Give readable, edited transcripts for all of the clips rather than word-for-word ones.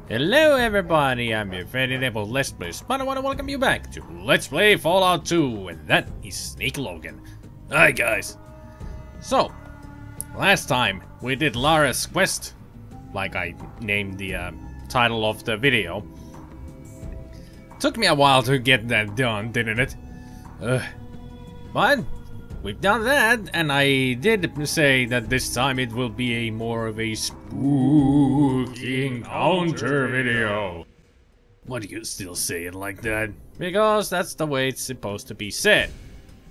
Hello everybody, I'm your friendly neighbor Let's Play Spider. I want to welcome you back to Let's Play Fallout 2, and that is Snake Logan. Hi guys. So, last time we did Lara's quest, like I named the title of the video. Took me a while to get that done, didn't it? But we've done that, and I did say that this time it will be more of a spooky encounter video. Why do you still say it like that? Because that's the way it's supposed to be said.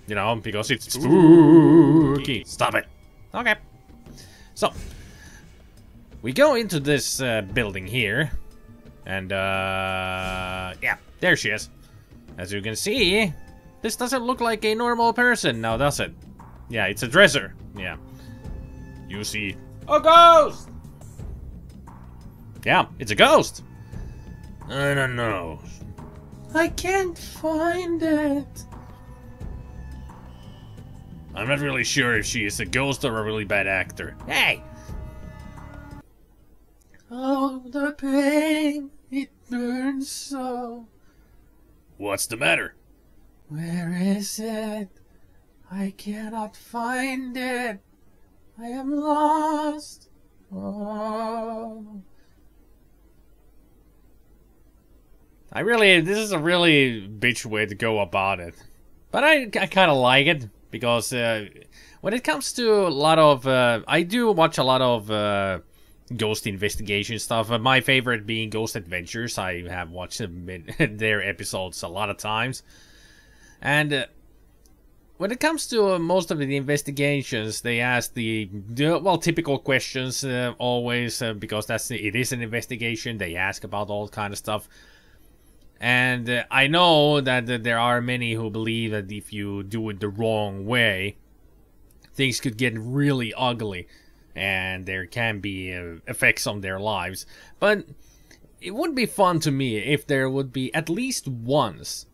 You know, because it's spooky. Stop it. Okay. So, we go into this building here, and yeah, there she is. As you can see, this doesn't look like a normal person now, does it? Yeah, it's a dresser. Yeah. You see a ghost! Yeah, it's a ghost! I don't know. I can't find it. I'm not really sure if she is a ghost or a really bad actor. Hey! Oh, the pain, it burns so. What's the matter? Where is it? I cannot find it. I am lost. Oh. This is a really bitch way to go about it. But I kind of like it, because when it comes to a lot of, I do watch a lot of ghost investigation stuff. My favorite being Ghost Adventures. I have watched their episodes a lot of times. And when it comes to most of the investigations, they ask the well, typical questions always, because it is an investigation. They ask about all kind of stuff. And I know that there are many who believe that if you do it the wrong way, things could get really ugly, and there can be effects on their lives. But it would be fun to me if there would be at least once,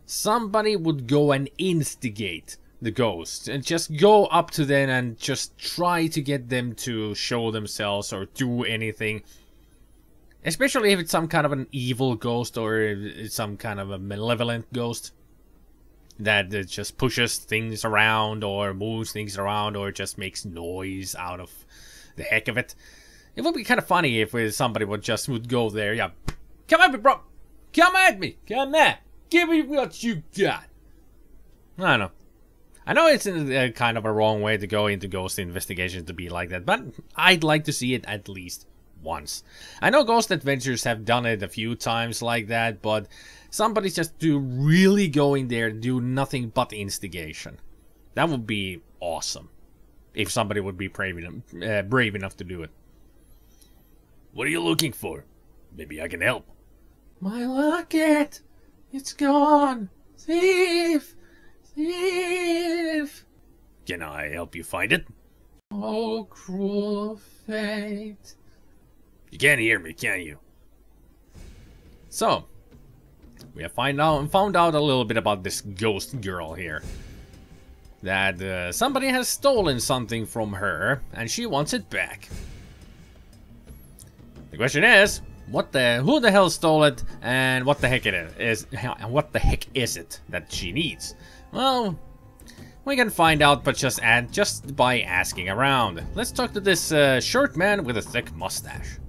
somebody would go and instigate the ghost and just go up to them and just try to get them to show themselves or do anything. Especially if it's some kind of an evil ghost, or it's some kind of a malevolent ghost that just pushes things around or moves things around or just makes noise out of the heck of it. It would be kind of funny if somebody would go there. Yeah, come at me, bro. Come at me. Come at. Give me what you got. I don't know. I know it's a kind of a wrong way to go into ghost investigations to be like that, but I'd like to see it at least once. I know Ghost Adventures have done it a few times like that, but somebody just really go in there and do nothing but instigation. That would be awesome. If somebody would be brave enough to do it. What are you looking for? Maybe I can help. My locket! It's gone! Thief! Thief! Can I help you find it? Oh, cruel fate. You can't hear me, can you? So, we have found out a little bit about this ghost girl here. That somebody has stolen something from her, and she wants it back. The question is, who the hell stole it, and what the heck is it that she needs? Well, we can find out, but just by asking around. Let's talk to this short man with a thick mustache.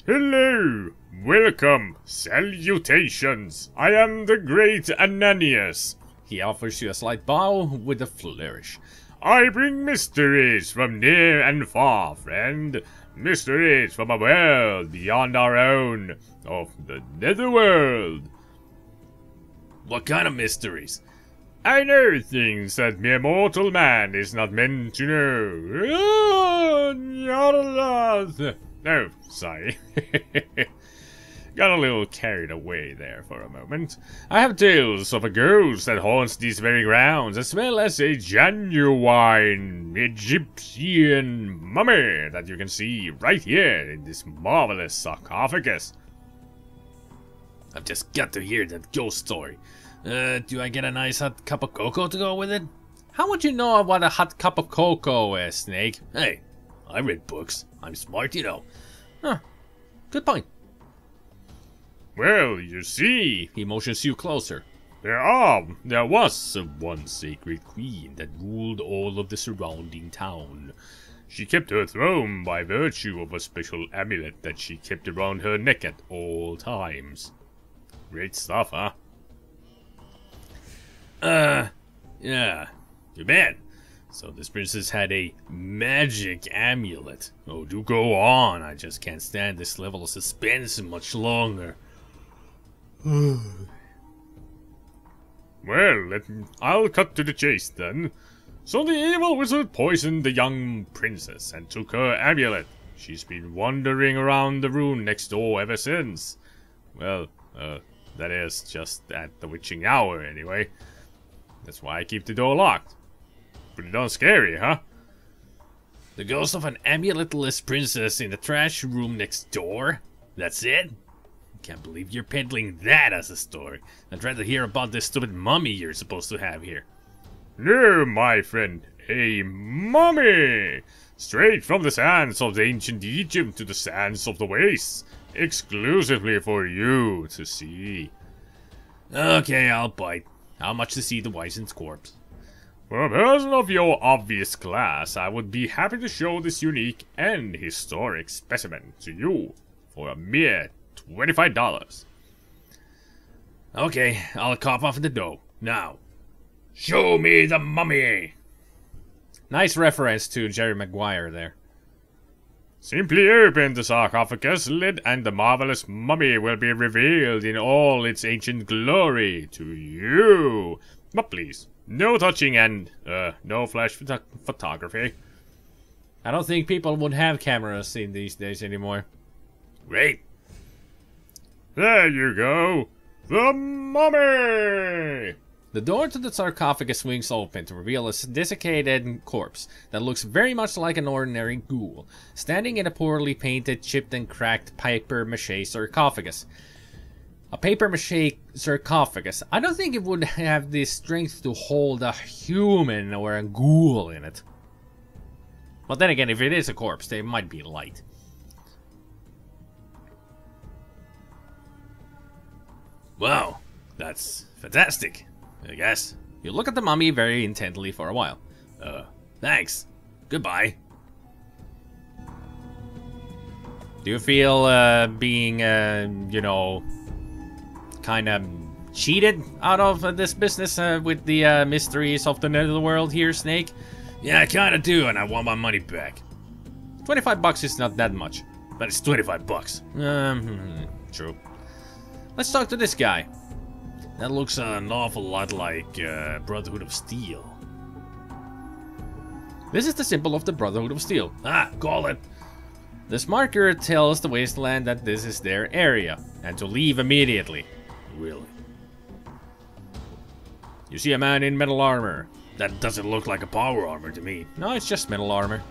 Hello, welcome, salutations. I am the great Ananias. He offers you a slight bow with a flourish. I bring mysteries from near and far, friend. Mysteries from a world beyond our own, of the netherworld. What kind of mysteries? I know things that mere mortal man is not meant to know. Oh, sorry. Got a little carried away there for a moment. I have tales of a ghost that haunts these very grounds, as well as a genuine Egyptian mummy that you can see right here in this marvelous sarcophagus. I've just got to hear that ghost story. Do I get a nice hot cup of cocoa to go with it? How would you know what a hot cup of cocoa is, Snake? Hey, I read books. I'm smart, you know. Huh. Good point. Well, you see, He motions you closer. there was one sacred queen that ruled all of the surrounding town. She kept her throne by virtue of a special amulet that she kept around her neck at all times. Great stuff, huh? Yeah. You bet. So this princess had a magic amulet. Oh, do go on. I just can't stand this level of suspense much longer. Well, I'll cut to the chase then. So the evil wizard poisoned the young princess and took her amulet. She's been wandering around the room next door ever since. Well, that is just at the witching hour anyway. That's why I keep the door locked. Pretty darn scary, huh? The ghost of an amuletless princess in the trash room next door? That's it? Can't believe you're peddling that as a story. I'd rather hear about this stupid mummy you're supposed to have here. No, my friend, a mummy! Straight from the sands of ancient Egypt to the sands of the wastes. Exclusively for you to see. Okay, I'll bite. How much to see the wizened corpse? For a person of your obvious class, I would be happy to show this unique and historic specimen to you for a mere $25. Okay, I'll cough off the dough. Now, show me the mummy! Nice reference to Jerry Maguire there. Simply open the sarcophagus lid and the marvelous mummy will be revealed in all its ancient glory to you. But please, no touching and, no flash photography. I don't think people would have cameras in these days anymore. Great. There you go. The mummy! The door to the sarcophagus swings open to reveal a desiccated corpse that looks very much like an ordinary ghoul, standing in a poorly painted, chipped and cracked papier-mâché sarcophagus. A papier-mâché sarcophagus. I don't think it would have the strength to hold a human or a ghoul in it. But then again, if it is a corpse, they might be light. Wow, that's fantastic, I guess. You look at the mummy very intently for a while. Thanks. Goodbye. Do you feel being, you know, kind of cheated out of this business with the mysteries of the netherworld here, Snake? Yeah, I kind of do, and I want my money back. $25 is not that much, but it's $25. True. Let's talk to this guy. That looks an awful lot like Brotherhood of Steel. This is the symbol of the Brotherhood of Steel. Ah, call it. This marker tells the wasteland that this is their area, and to leave immediately. Really? You see a man in metal armor. That doesn't look like a power armor to me. No, it's just metal armor.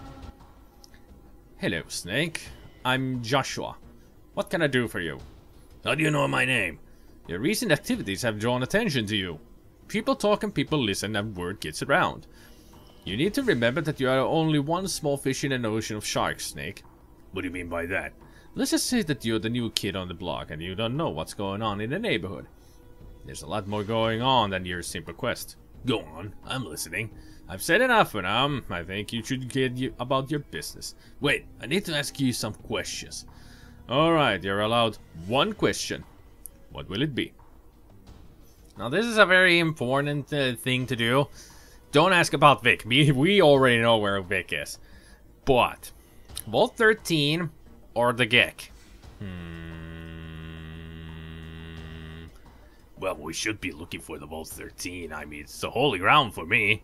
Hello, Snake. I'm Joshua. What can I do for you? How do you know my name? Your recent activities have drawn attention to you. People talk and people listen and word gets around. You need to remember that you are only one small fish in an ocean of sharks, Snake. What do you mean by that? Let's just say that you're the new kid on the block and you don't know what's going on in the neighborhood. There's a lot more going on than your simple quest. Go on, I'm listening. I've said enough for now. I think you should get about your business. Wait, I need to ask you some questions. Alright, you're allowed one question. What will it be? Now this is a very important thing to do. Don't ask about Vic. We already know where Vic is. But, Vault 13 or the Gek? Well, we should be looking for the Vault 13. I mean, it's the holy ground for me.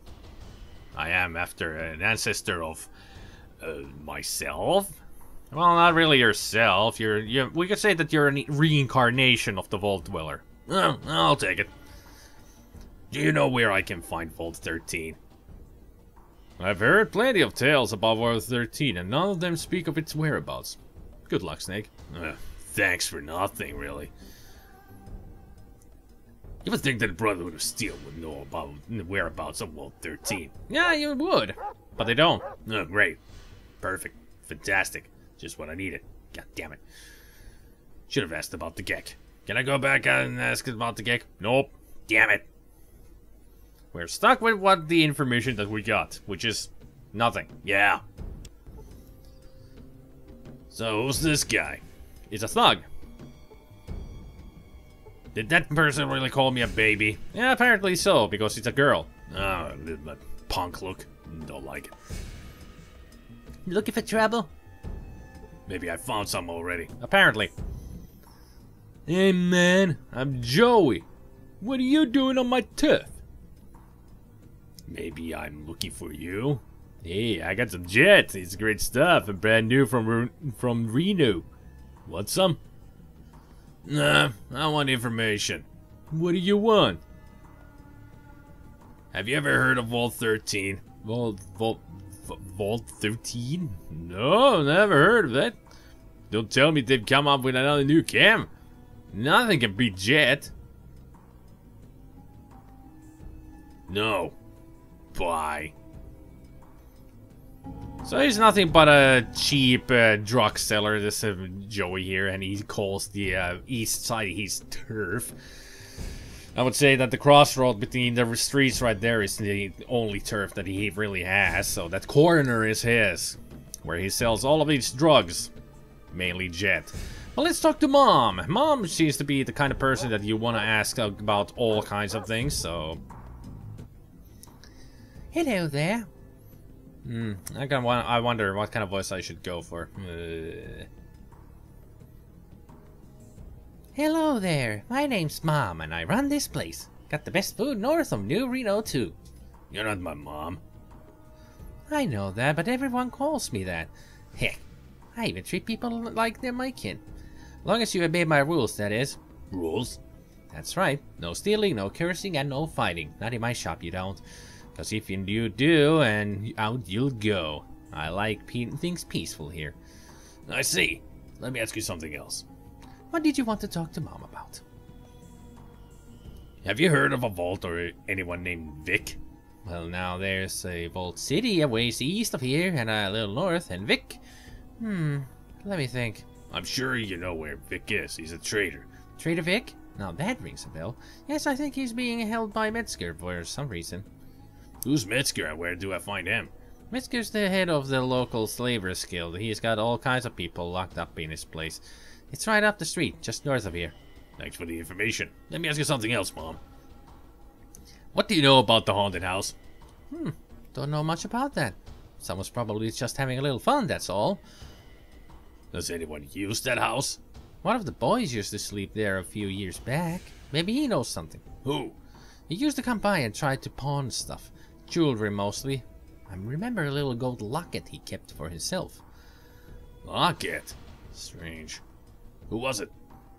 I am after an ancestor of myself. Well, not really yourself. We could say that you're a reincarnation of the Vault Dweller. Well, I'll take it. Do you know where I can find Vault 13? I've heard plenty of tales about Vault 13, and none of them speak of its whereabouts. Good luck, Snake. Thanks for nothing, really. You would think that the Brotherhood of Steel would know about the whereabouts of Vault 13. Yeah, you would. But they don't. Oh, great. Perfect. Fantastic. Just when I need it. God damn it. Should have asked about the geck. Can I go back and ask about the geck? Nope. Damn it. We're stuck with what the information that we got, which is nothing. Yeah. So, who's this guy? He's a thug. Did that person really call me a baby? Yeah, apparently so, because it's a girl. Oh, that punk look. Don't like it. Looking for trouble? Maybe I found some already. Apparently. Hey man, I'm Joey. What are you doing on my turf? Maybe I'm looking for you. Hey, I got some jets. It's great stuff. And brand new from Reno. Want some? Nah, I want information. What do you want? Have you ever heard of Vault 13? Vault 13? No, never heard of that. Don't tell me they've come up with another new cam. Nothing can beat Jet. No. Bye. So he's nothing but a cheap drug seller, this Joey here, and he calls the east side his turf. I would say that the crossroad between the streets right there is the only turf that he really has, so that corner is his, where he sells all of these drugs, mainly Jet. Well, let's talk to Mom. Mom seems to be the kind of person that you want to ask about all kinds of things, so... Hello there. I wonder what kind of voice I should go for. Hello there. My name's Mom, and I run this place. Got the best food north of New Reno, too. You're not my mom. I know that, but everyone calls me that. Heck, I even treat people like they're my kin. Long as you obey my rules, that is. Rules? That's right. No stealing, no cursing, and no fighting. Not in my shop, you don't. Because if you do, and out you'll go. I like things peaceful here. I see. Let me ask you something else. What did you want to talk to Mom about? Have you heard of a vault or anyone named Vic? Well, now there's a Vault City a ways east of here and a little north, and Vic... let me think. I'm sure you know where Vic is. He's a traitor. Traitor Vic? Now that rings a bell. Yes, I think he's being held by Metzger for some reason. Who's Metzger and where do I find him? Metzger's the head of the local slavers guild. He's got all kinds of people locked up in his place. It's right up the street, just north of here. Thanks for the information. Let me ask you something else, Mom. What do you know about the haunted house? Don't know much about that. Someone's probably just having a little fun, that's all. Does anyone use that house? One of the boys used to sleep there a few years back. Maybe he knows something. Who? He used to come by and try to pawn stuff. Jewelry mostly. I remember a little gold locket he kept for himself. Locket? Strange. Who was it?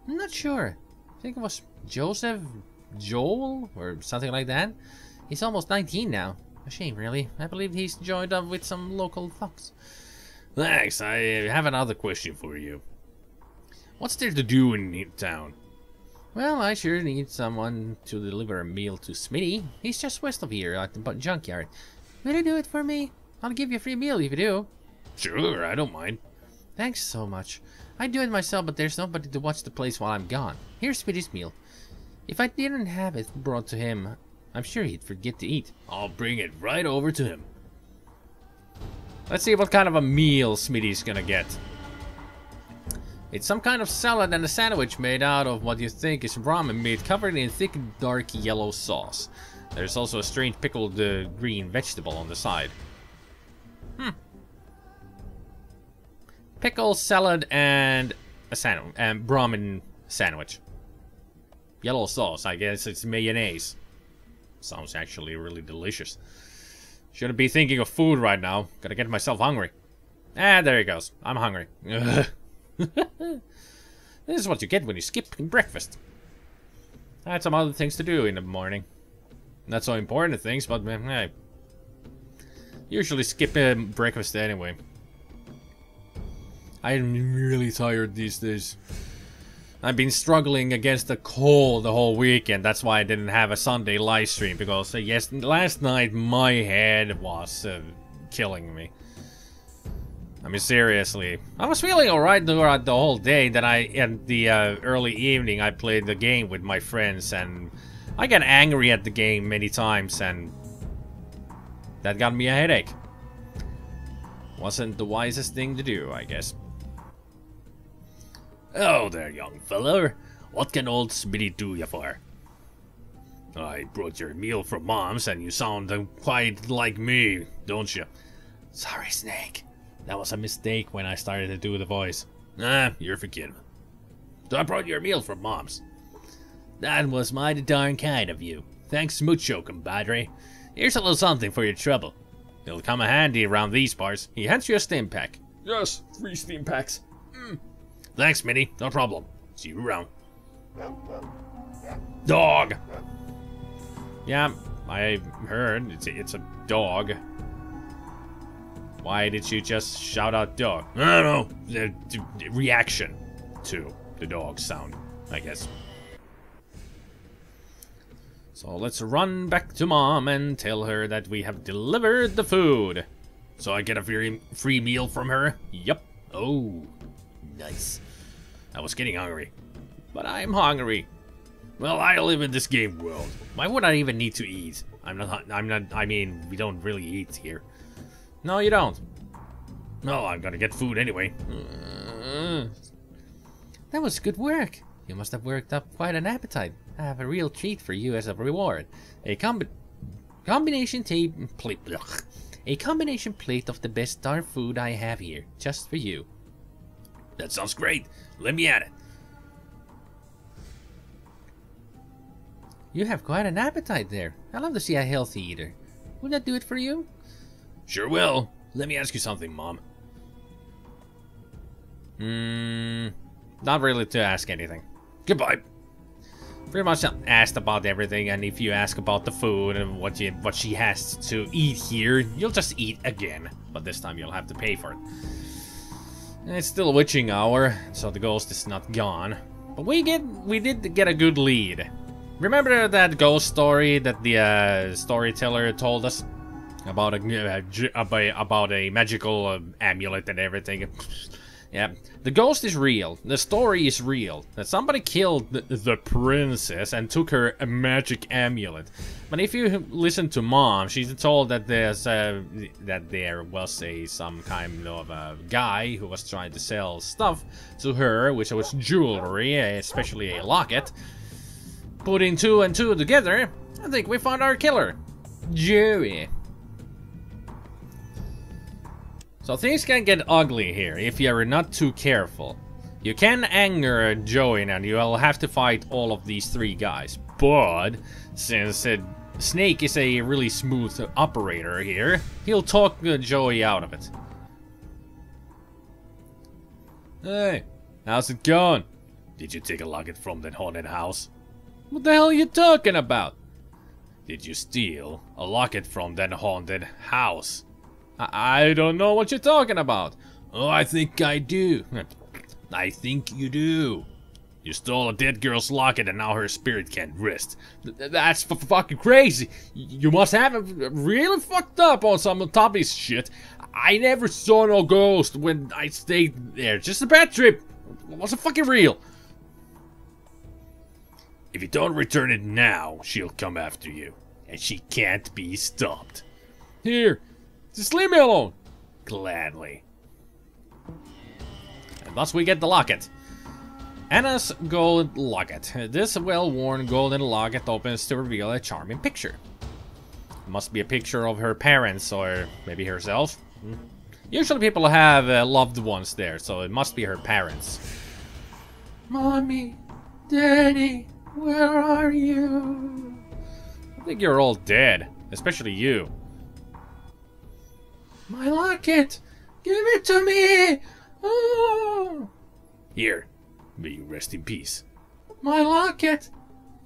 I'm not sure. I think it was Joel, or something like that. He's almost 19 now. A shame, really. I believe he's joined up with some local thugs. Thanks. I have another question for you. What's there to do in town? Well, I sure need someone to deliver a meal to Smitty. He's just west of here at the junkyard. Will you do it for me? I'll give you a free meal if you do. Sure, I don't mind. Thanks so much. I'd do it myself, but there's nobody to watch the place while I'm gone. Here's Smitty's meal. If I didn't have it brought to him, I'm sure he'd forget to eat. I'll bring it right over to him. Let's see what kind of a meal Smitty's gonna get. It's some kind of salad and a sandwich made out of what you think is ramen meat covered in thick, dark yellow sauce. There's also a strange pickled green vegetable on the side. Pickle, salad, and a sandwich, and ramen sandwich. Yellow sauce, I guess it's mayonnaise. Sounds actually really delicious. Shouldn't be thinking of food right now. Gotta get myself hungry. Ah, there he goes. I'm hungry. This is what you get when you skip breakfast. I had some other things to do in the morning. Not so important things, but hey. Usually skip breakfast anyway. I'm really tired these days. I've been struggling against the cold the whole weekend. That's why I didn't have a Sunday live stream. Because last night my head was killing me. I mean, seriously. I was feeling alright throughout the whole day. Then in the early evening, I played the game with my friends, and I got angry at the game many times, and that got me a headache. Wasn't the wisest thing to do, I guess. Oh there, young feller. What can old Smitty do you for? I brought your meal from Mom's, and you sound quite like me, don't you? Sorry, Snake. That was a mistake when I started to do the voice. You're forgiven. So I brought your meal from Mom's. That was mighty darn kind of you. Thanks mucho, compadre. Here's a little something for your trouble. It'll come handy around these parts. He hands you a stim pack. Yes, 3 steam packs. Thanks, Minnie. No problem. See you around. Dog! Yeah, I heard. It's a dog. Why did you just shout out dog? I don't know. The reaction to the dog sound, I guess. So let's run back to Mom and tell her that we have delivered the food. So I get a free meal from her? Yup. Oh, nice. I was getting hungry. But I'm hungry. Well, I live in this game world. Why would I even need to eat? I mean, we don't really eat here. No, you don't. No, I'm gonna get food anyway. That was good work. You must have worked up quite an appetite. I have a real treat for you as a reward. A combination plate of the best darn food I have here, just for you. That sounds great. Let me at it. You have quite an appetite there. I love to see a healthy eater. Would that do it for you? Sure will. Let me ask you something, Mom. Not really to ask anything. Goodbye. Pretty much asked about everything, and if you ask about the food and what she has to eat here, you'll just eat again. But this time you'll have to pay for it. And it's still witching hour, so the ghost is not gone. But we did get a good lead. Remember that ghost story that the storyteller told us about a magical amulet and everything? Yeah, the ghost is real. The story is real. That somebody killed the princess and took her a magic amulet. But if you listen to Mom, she's told that there was some kind of a guy who was trying to sell stuff to her, which was jewelry, especially a locket. Putting 2 and 2 together, I think we found our killer, Joey. So things can get ugly here if you're not too careful. You can anger Joey and you'll have to fight all of these 3 guys. But since Snake is a really smooth operator here, he'll talk Joey out of it. Hey, how's it going? Did you take a locket from that haunted house? What the hell are you talking about? Did you steal a locket from that haunted house? I don't know what you're talking about. Oh, I think I do. I think you do. You stole a dead girl's locket and now her spirit can't rest. That's fucking crazy. You must have it really fucked up on some top of shit. I never saw no ghost when I stayed there. Just a bad trip. It wasn't fucking real. If you don't return it now, she'll come after you. And she can't be stopped. Here. Just leave me alone. Gladly. And thus we get the locket. Anna's gold locket. This well-worn golden locket opens to reveal a charming picture. It must be a picture of her parents or maybe herself. Usually people have loved ones there, so it must be her parents. Mommy, Daddy, where are you? I think you're all dead, especially you. My locket! Give it to me! Oh! Here, may you rest in peace. My locket!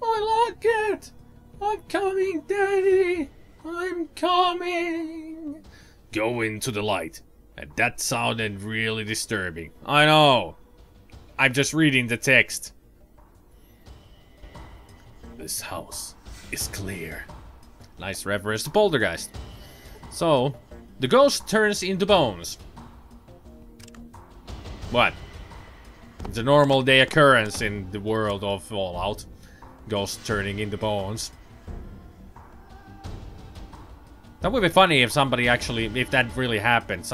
My locket! I'm coming, Daddy! I'm coming! Go into the light. And that sounded really disturbing. I know. I'm just reading the text. This house is clear. Nice reference to Poltergeist. So, the ghost turns into bones. What? It's a normal day occurrence in the world of Fallout. Ghosts turning into bones. That would be funny if somebody actually, if that really happened,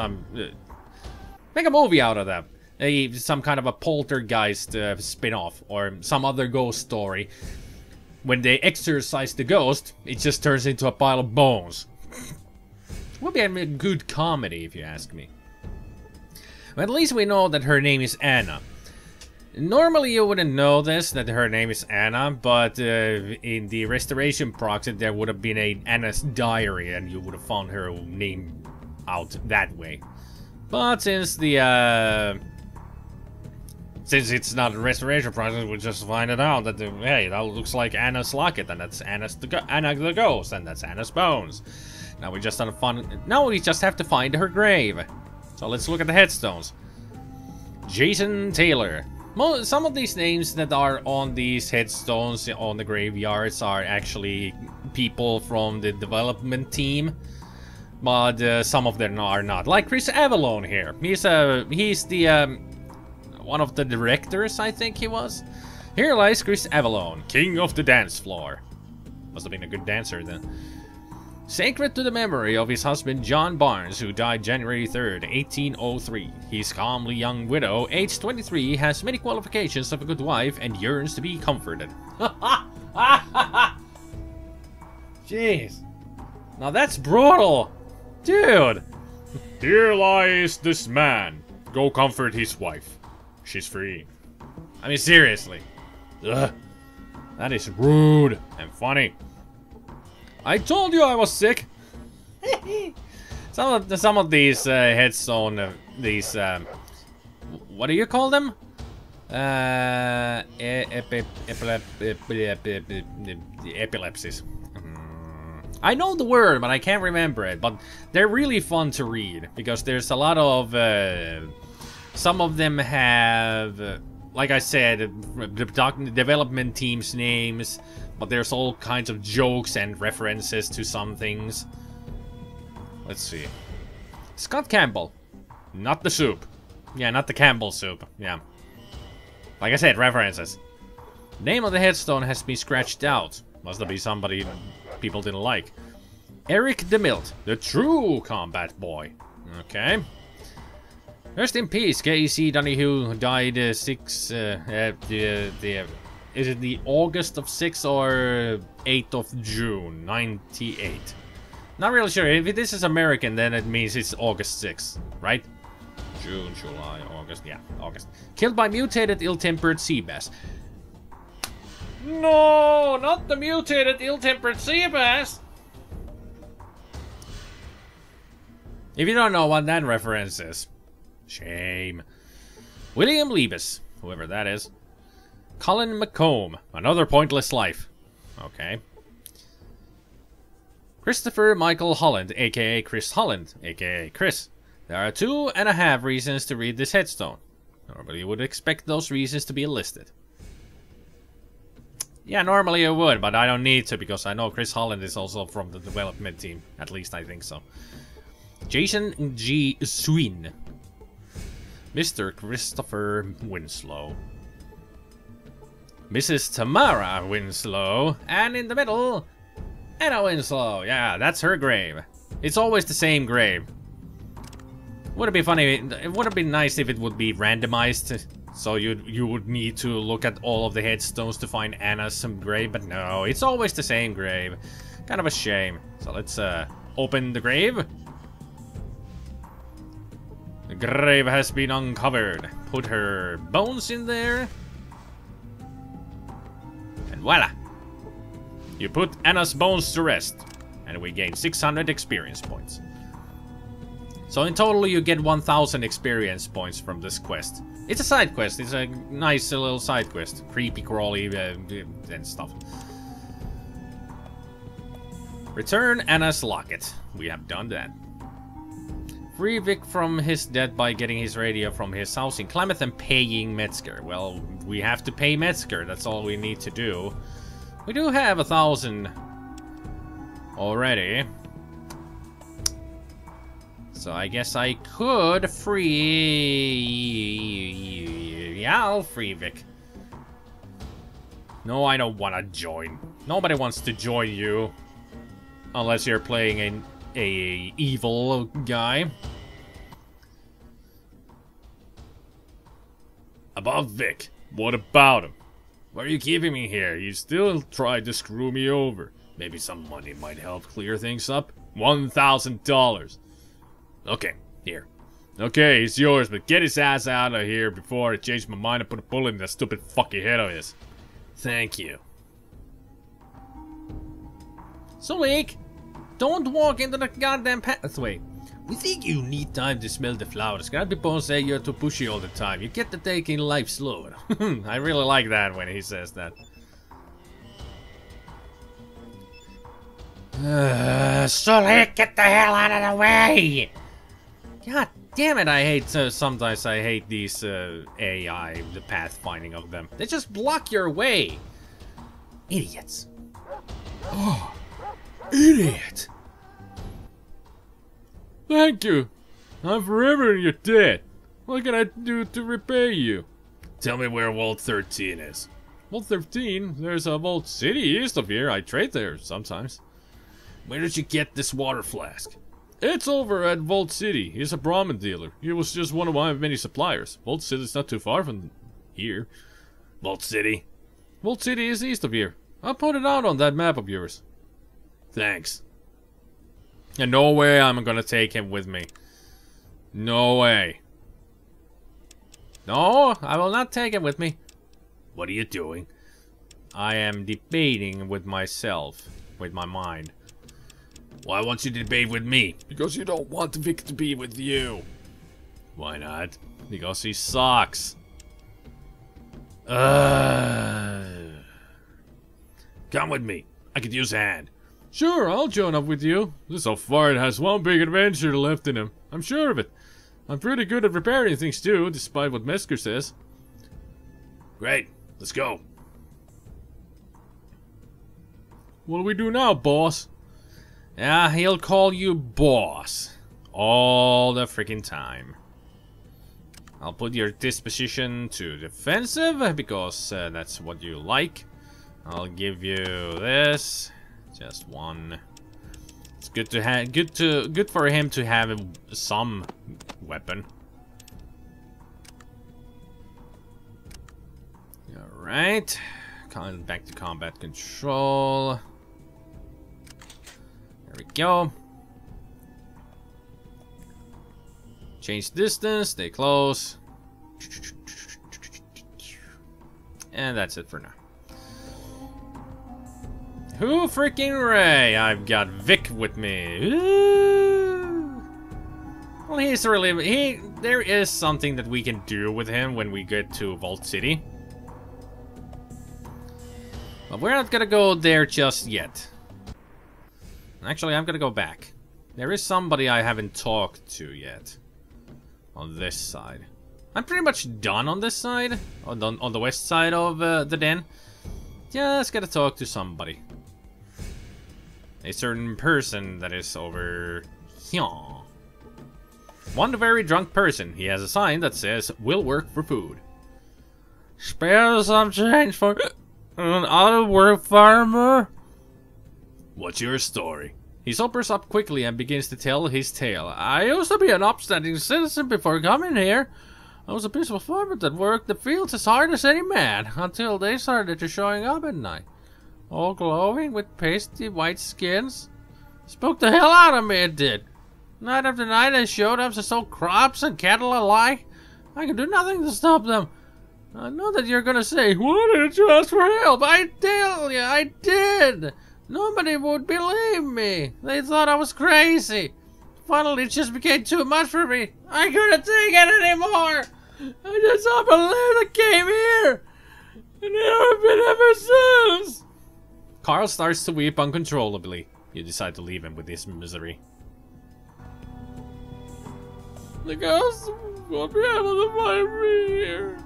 make a movie out of that. Some kind of a poltergeist spin-off, or some other ghost story. When they exorcise the ghost, it just turns into a pile of bones. Would be a good comedy, if you ask me. But at least we know that her name is Anna. Normally you wouldn't know this, that her name is Anna, but in the restoration proxy there would have been a Anna's diary and you would have found her name out that way. But since since it's not a restoration proxy, we just find it out that, hey, that looks like Anna's locket, and that's Anna the ghost, and that's Anna's bones. Now we just have to find her grave. So let's look at the headstones. Jason Taylor. Some of these names that are on these headstones on the graveyards are actually people from the development team, but some of them are not. Like Chris Avalon here. He's the one of the directors, I think he was. Here lies Chris Avalon, king of the dance floor. Must have been a good dancer then. Sacred to the memory of his husband John Barnes, who died January 3rd, 1803. His calmly young widow, aged 23, has many qualifications of a good wife and yearns to be comforted. Jeez. Now that's brutal. Dude. Here lies this man. Go comfort his wife. She's free. I mean, seriously. Ugh. That is rude and funny. I told you I was sick. some of these headstone, these what do you call them? Epilepsies. I know the word, but I can't remember it. But they're really fun to read because there's a lot of. Some of them have, like I said, the development team's names. But there's all kinds of jokes and references to some things. Let's see. Scott Campbell. Not the soup. Yeah, not the Campbell soup. Yeah. Like I said, references. Name of the headstone has been scratched out. Must have been somebody people didn't like. Eric DeMilt, the true combat boy. Okay. Rest in peace, Casey Donahue, who died is it the August of 6 or 8th of June, 98? Not really sure. If this is American, then it means it's August 6th, right? June, July, August. Yeah, August. Killed by mutated ill-tempered sea bass. No, not the mutated ill-tempered sea bass. If you don't know what that reference is, shame. William Liebes, whoever that is. Colin McComb, Another Pointless Life. Okay. Christopher Michael Holland, aka Chris Holland, aka Chris. There are 2.5 reasons to read this headstone. Normally you would expect those reasons to be listed. Yeah, normally I would, but I don't need to because I know Chris Holland is also from the development team. At least I think so. Jason G. Swin. Mr. Christopher Winslow. Mrs. Tamara Winslow. And in the middle, Anna Winslow. Yeah, that's her grave. It's always the same grave. Would it be funny? It would have been nice if it would be randomized. So you would need to look at all of the headstones to find Anna's grave. But no, it's always the same grave. Kind of a shame. So let's open the grave. The grave has been uncovered. Put her bones in there. And voila. You put Anna's bones to rest. And we gain 600 experience points. So in total you get 1000 experience points from this quest. It's a side quest. It's a nice little side quest. Creepy crawly and stuff. Return Anna's locket. We have done that. Free Vic from his debt by getting his radio from his house in Klamath and paying Metzger. Well, we have to pay Metzger. That's all we need to do. We do have 1000 already. So I guess I could free... Yeah, I'll free Vic. No, I don't want to join. Nobody wants to join you. Unless you're playing a evil guy. About Vic. What about him? Why are you keeping me here? You still tried to screw me over. Maybe some money might help clear things up. $1,000. Okay, here. Okay, he's yours, but get his ass out of here before I change my mind and put a bullet in that stupid fucking head of his. Thank you. Solik, don't walk into the goddamn pathway. We think you need time to smell the flowers. Got people say you're too pushy all the time. You get to taking life slower. I really like that when he says that. Solik, get the hell out of the way! God damn it, I hate, sometimes I hate these AI, the pathfinding of them. They just block your way. Idiots. Oh, idiot. Thank you. I'm forever in your debt. What can I do to repay you? Tell me where Vault 13 is. Vault 13? There's a Vault City east of here. I trade there sometimes. Where did you get this water flask? It's over at Vault City. He's a Brahmin dealer. He was just one of my many suppliers. Vault City's not too far from here. Vault City? Vault City is east of here. I'll put it out on that map of yours. Thanks. And no way I'm gonna take him with me. No way. No, I will not take him with me. What are you doing? I am debating with myself, with my mind. Why won't you debate with me? Because you don't want Vic to be with you. Why not? Because he sucks. Come with me. I could use a hand. Sure, I'll join up with you. This old fart has one big adventure left in him. I'm sure of it. I'm pretty good at repairing things too, despite what Mesker says. Great. Let's go. What do we do now, boss? Yeah, he'll call you boss. All the freaking time. I'll put your disposition to defensive, because that's what you like. I'll give you this. Just one. It's good to have, good for him to have some weapon. All right, back to combat control. There we go. Change distance, stay close. And that's it for now. Who freaking Ray? I've got Vic with me. Ooh. Well, he's really... there is something that we can do with him when we get to Vault City. But we're not gonna go there just yet. Actually, I'm gonna go back. There is somebody I haven't talked to yet. On this side. I'm pretty much done on this side. On the west side of the den. Just gotta talk to somebody. A certain person that is over here. One very drunk person. He has a sign that says, "Will work for food." Spare some change for an out-of-work farmer? What's your story? He sobers up quickly and begins to tell his tale. I used to be an upstanding citizen before coming here. I was a peaceful farmer that worked the fields as hard as any man, until they started to showing up at night. All glowing with pasty white skins. Spooked the hell out of me, it did. Night after night they showed up to sow crops and cattle alike. I could do nothing to stop them. I know that you're gonna say, "Why didn't you ask for help?" I tell you, I did. Nobody would believe me. They thought I was crazy. Finally, it just became too much for me. I couldn't take it anymore. I just don't believe I came here. And I've been ever since. Carl starts to weep uncontrollably. You decide to leave him with this misery. The ghosts won't be able to find me here.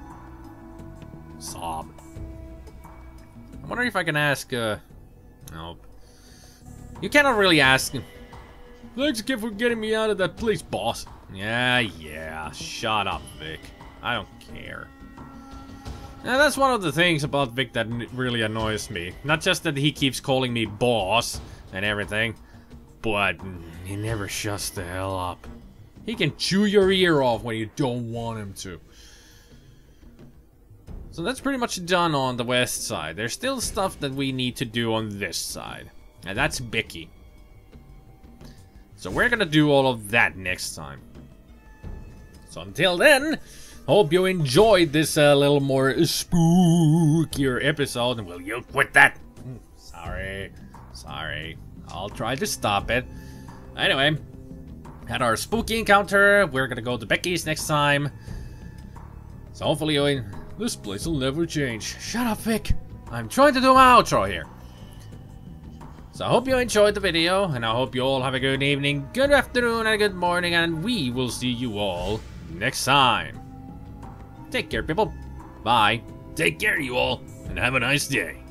Sob. I wonder if I can ask, no. You cannot really ask. Thanks again for getting me out of that place, boss. Yeah, shut up, Vic. I don't care. Now, that's one of the things about Vic that really annoys me. Not just that he keeps calling me boss and everything, but he never shuts the hell up. He can chew your ear off when you don't want him to. So that's pretty much done on the west side. There's still stuff that we need to do on this side. And that's Bicky. So we're gonna do all of that next time. So until then, hope you enjoyed this little more spookier episode. And will you quit that? Sorry. I'll try to stop it. Anyway, had our spooky encounter. We're gonna go to Becky's next time. So hopefully this place will never change. Shut up, Vic. I'm trying to do my outro here. So I hope you enjoyed the video, and I hope you all have a good evening, good afternoon, and good morning, and we will see you all next time. Take care, people. Bye. Take care, you all, and have a nice day.